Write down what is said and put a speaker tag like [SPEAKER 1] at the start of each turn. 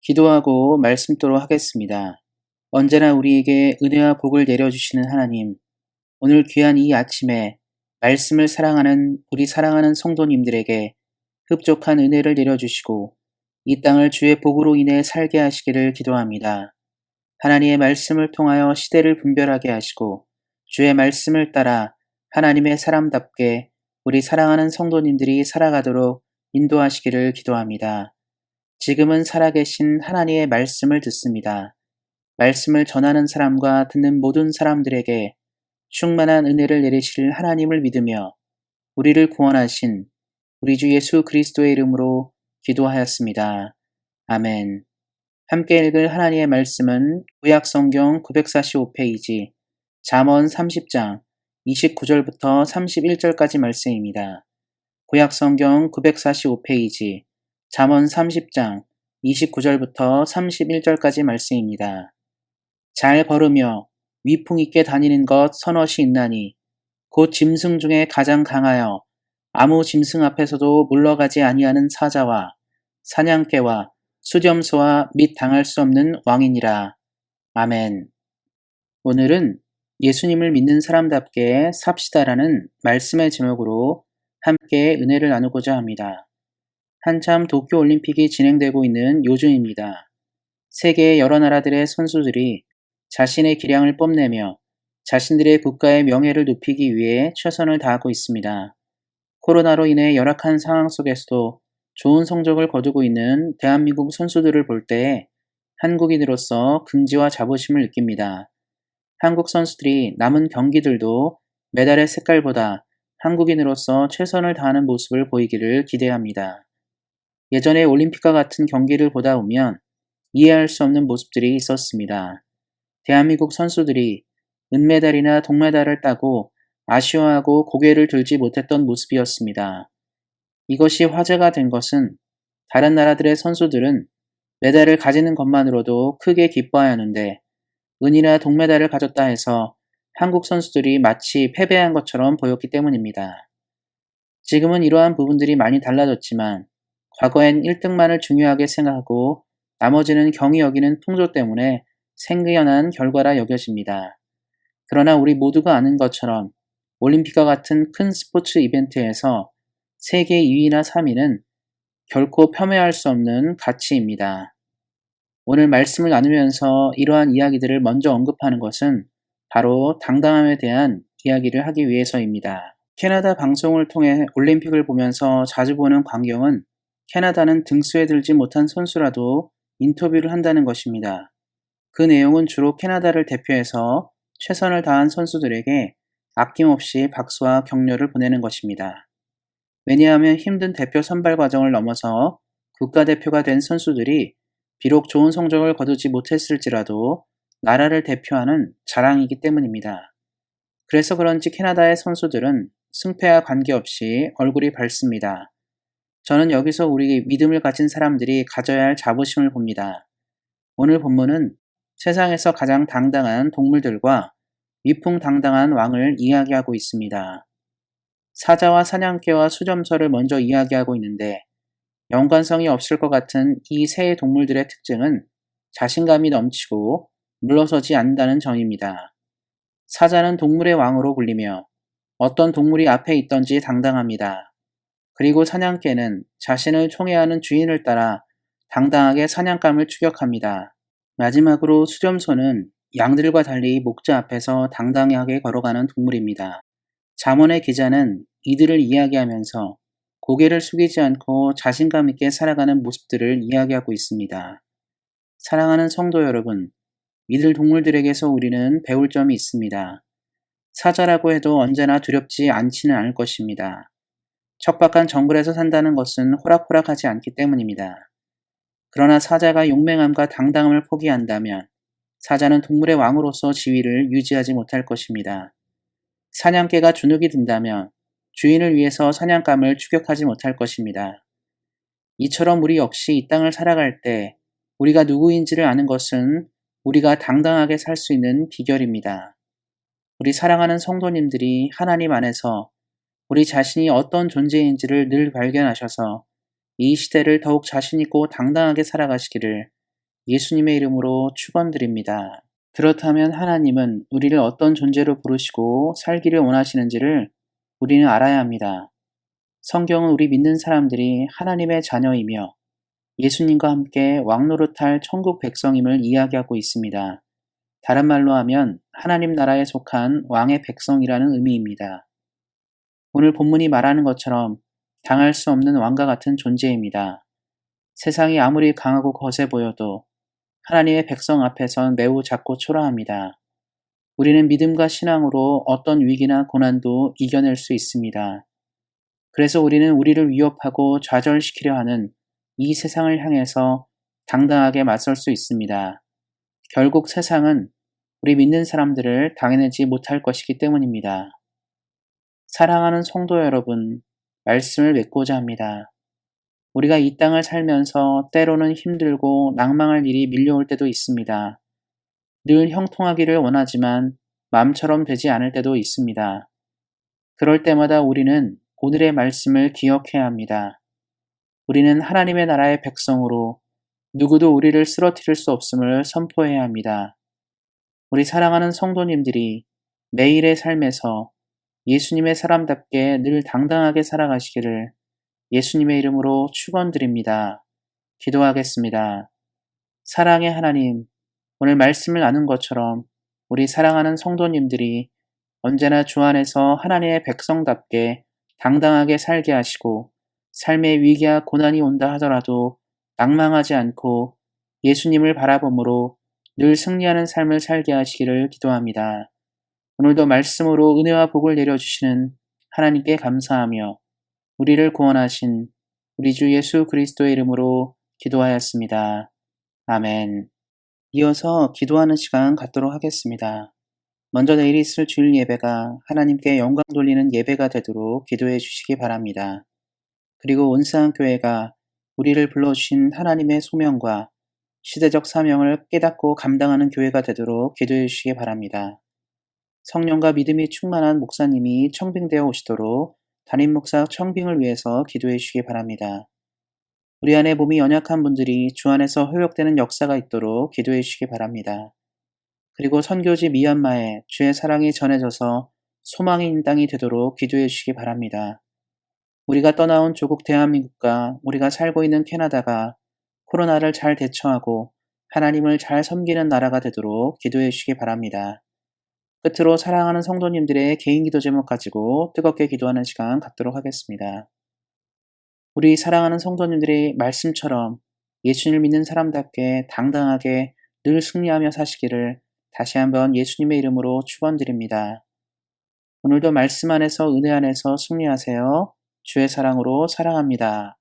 [SPEAKER 1] 기도하고 말씀토록 하겠습니다. 언제나 우리에게 은혜와 복을 내려주시는 하나님, 오늘 귀한 이 아침에 말씀을 사랑하는 우리 사랑하는 성도님들에게 흡족한 은혜를 내려주시고 이 땅을 주의 복으로 인해 살게 하시기를 기도합니다. 하나님의 말씀을 통하여 시대를 분별하게 하시고 주의 말씀을 따라 하나님의 사람답게 우리 사랑하는 성도님들이 살아가도록 인도하시기를 기도합니다. 지금은 살아계신 하나님의 말씀을 듣습니다. 말씀을 전하는 사람과 듣는 모든 사람들에게 충만한 은혜를 내리실 하나님을 믿으며 우리를 구원하신 우리 주 예수 그리스도의 이름으로 기도하였습니다. 아멘. 함께 읽을 하나님의 말씀은 구약성경 945페이지 잠언 30장 29절부터 31절까지 말씀입니다. 구약성경 945페이지 잠언 30장 29절부터 31절까지 말씀입니다. 잘 걸으며 위풍 있게 다니는 것 선엇이 있나니 곧 짐승 중에 가장 강하여 아무 짐승 앞에서도 물러가지 아니하는 사자와 사냥개와 수렴소와 및 당할 수 없는 왕이니라. 아멘. 오늘은 예수님을 믿는 사람답게 삽시다라는 말씀의 제목으로 함께 은혜를 나누고자 합니다. 한참 도쿄올림픽이 진행되고 있는 요즘입니다. 세계의 여러 나라들의 선수들이 자신의 기량을 뽐내며 자신들의 국가의 명예를 높이기 위해 최선을 다하고 있습니다. 코로나로 인해 열악한 상황 속에서도 좋은 성적을 거두고 있는 대한민국 선수들을 볼 때 한국인으로서 긍지와 자부심을 느낍니다. 한국 선수들이 남은 경기들도 메달의 색깔보다 한국인으로서 최선을 다하는 모습을 보이기를 기대합니다. 예전에 올림픽과 같은 경기를 보다 보면 이해할 수 없는 모습들이 있었습니다. 대한민국 선수들이 은메달이나 동메달을 따고 아쉬워하고 고개를 들지 못했던 모습이었습니다. 이것이 화제가 된 것은 다른 나라들의 선수들은 메달을 가지는 것만으로도 크게 기뻐하였는데 은이나 동메달을 가졌다 해서 한국 선수들이 마치 패배한 것처럼 보였기 때문입니다. 지금은 이러한 부분들이 많이 달라졌지만 과거엔 1등만을 중요하게 생각하고 나머지는 경히 여기는 풍조 때문에 생겨난 결과라 여겨집니다. 그러나 우리 모두가 아는 것처럼 올림픽과 같은 큰 스포츠 이벤트에서 세계 2위나 3위는 결코 폄훼할 수 없는 가치입니다. 오늘 말씀을 나누면서 이러한 이야기들을 먼저 언급하는 것은 바로 당당함에 대한 이야기를 하기 위해서입니다. 캐나다 방송을 통해 올림픽을 보면서 자주 보는 광경은 캐나다는 등수에 들지 못한 선수라도 인터뷰를 한다는 것입니다. 그 내용은 주로 캐나다를 대표해서 최선을 다한 선수들에게 아낌없이 박수와 격려를 보내는 것입니다. 왜냐하면 힘든 대표 선발 과정을 넘어서 국가대표가 된 선수들이 비록 좋은 성적을 거두지 못했을지라도 나라를 대표하는 자랑이기 때문입니다. 그래서 그런지 캐나다의 선수들은 승패와 관계없이 얼굴이 밝습니다. 저는 여기서 우리 믿음을 가진 사람들이 가져야 할 자부심을 봅니다. 오늘 본문은 세상에서 가장 당당한 동물들과 위풍당당한 왕을 이야기하고 있습니다. 사자와 사냥개와 수점서를 먼저 이야기하고 있는데 연관성이 없을 것 같은 이 세 동물들의 특징은 자신감이 넘치고 물러서지 않는다는 점입니다. 사자는 동물의 왕으로 불리며 어떤 동물이 앞에 있던지 당당합니다. 그리고 사냥개는 자신을 총애하는 주인을 따라 당당하게 사냥감을 추격합니다. 마지막으로 수렴소는 양들과 달리 목자 앞에서 당당하게 걸어가는 동물입니다. 잠언의 기자는 이들을 이야기하면서 고개를 숙이지 않고 자신감 있게 살아가는 모습들을 이야기하고 있습니다. 사랑하는 성도 여러분, 이들 동물들에게서 우리는 배울 점이 있습니다. 사자라고 해도 언제나 두렵지 않지는 않을 것입니다. 척박한 정글에서 산다는 것은 호락호락하지 않기 때문입니다. 그러나 사자가 용맹함과 당당함을 포기한다면 사자는 동물의 왕으로서 지위를 유지하지 못할 것입니다. 사냥개가 주눅이 든다면 주인을 위해서 사냥감을 추격하지 못할 것입니다. 이처럼 우리 역시 이 땅을 살아갈 때 우리가 누구인지를 아는 것은 우리가 당당하게 살 수 있는 비결입니다. 우리 사랑하는 성도님들이 하나님 안에서 우리 자신이 어떤 존재인지를 늘 발견하셔서 이 시대를 더욱 자신있고 당당하게 살아가시기를 예수님의 이름으로 축원드립니다. 그렇다면 하나님은 우리를 어떤 존재로 부르시고 살기를 원하시는지를 우리는 알아야 합니다. 성경은 우리 믿는 사람들이 하나님의 자녀이며 예수님과 함께 왕노릇할 천국 백성임을 이야기하고 있습니다. 다른 말로 하면 하나님 나라에 속한 왕의 백성이라는 의미입니다. 오늘 본문이 말하는 것처럼 당할 수 없는 왕과 같은 존재입니다. 세상이 아무리 강하고 거세 보여도 하나님의 백성 앞에선 매우 작고 초라합니다. 우리는 믿음과 신앙으로 어떤 위기나 고난도 이겨낼 수 있습니다. 그래서 우리는 우리를 위협하고 좌절시키려 하는 이 세상을 향해서 당당하게 맞설 수 있습니다. 결국 세상은 우리 믿는 사람들을 당해내지 못할 것이기 때문입니다. 사랑하는 성도 여러분, 말씀을 맺고자 합니다. 우리가 이 땅을 살면서 때로는 힘들고 낭망할 일이 밀려올 때도 있습니다. 늘 형통하기를 원하지만 마음처럼 되지 않을 때도 있습니다. 그럴 때마다 우리는 오늘의 말씀을 기억해야 합니다. 우리는 하나님의 나라의 백성으로 누구도 우리를 쓰러뜨릴 수 없음을 선포해야 합니다. 우리 사랑하는 성도님들이 매일의 삶에서 예수님의 사람답게 늘 당당하게 살아가시기를 예수님의 이름으로 축원드립니다. 기도하겠습니다. 사랑의 하나님, 오늘 말씀을 나눈 것처럼 우리 사랑하는 성도님들이 언제나 주 안에서 하나님의 백성답게 당당하게 살게 하시고 삶의 위기와 고난이 온다 하더라도 낭망하지 않고 예수님을 바라봄으로 늘 승리하는 삶을 살게 하시기를 기도합니다. 오늘도 말씀으로 은혜와 복을 내려주시는 하나님께 감사하며 우리를 구원하신 우리 주 예수 그리스도의 이름으로 기도하였습니다. 아멘. 이어서 기도하는 시간 갖도록 하겠습니다. 먼저 내일 있을 주일 예배가 하나님께 영광 돌리는 예배가 되도록 기도해 주시기 바랍니다. 그리고 온상교회가 우리를 불러주신 하나님의 소명과 시대적 사명을 깨닫고 감당하는 교회가 되도록 기도해 주시기 바랍니다. 성령과 믿음이 충만한 목사님이 청빙되어 오시도록 담임 목사 청빙을 위해서 기도해 주시기 바랍니다. 우리 안에 몸이 연약한 분들이 주 안에서 회복되는 역사가 있도록 기도해 주시기 바랍니다. 그리고 선교지 미얀마에 주의 사랑이 전해져서 소망의 인당이 되도록 기도해 주시기 바랍니다. 우리가 떠나온 조국 대한민국과 우리가 살고 있는 캐나다가 코로나를 잘 대처하고 하나님을 잘 섬기는 나라가 되도록 기도해 주시기 바랍니다. 끝으로 사랑하는 성도님들의 개인 기도 제목 가지고 뜨겁게 기도하는 시간 갖도록 하겠습니다. 우리 사랑하는 성도님들이 말씀처럼 예수님을 믿는 사람답게 당당하게 늘 승리하며 사시기를 다시 한번 예수님의 이름으로 축원드립니다. 오늘도 말씀 안에서 은혜 안에서 승리하세요. 주의 사랑으로 사랑합니다.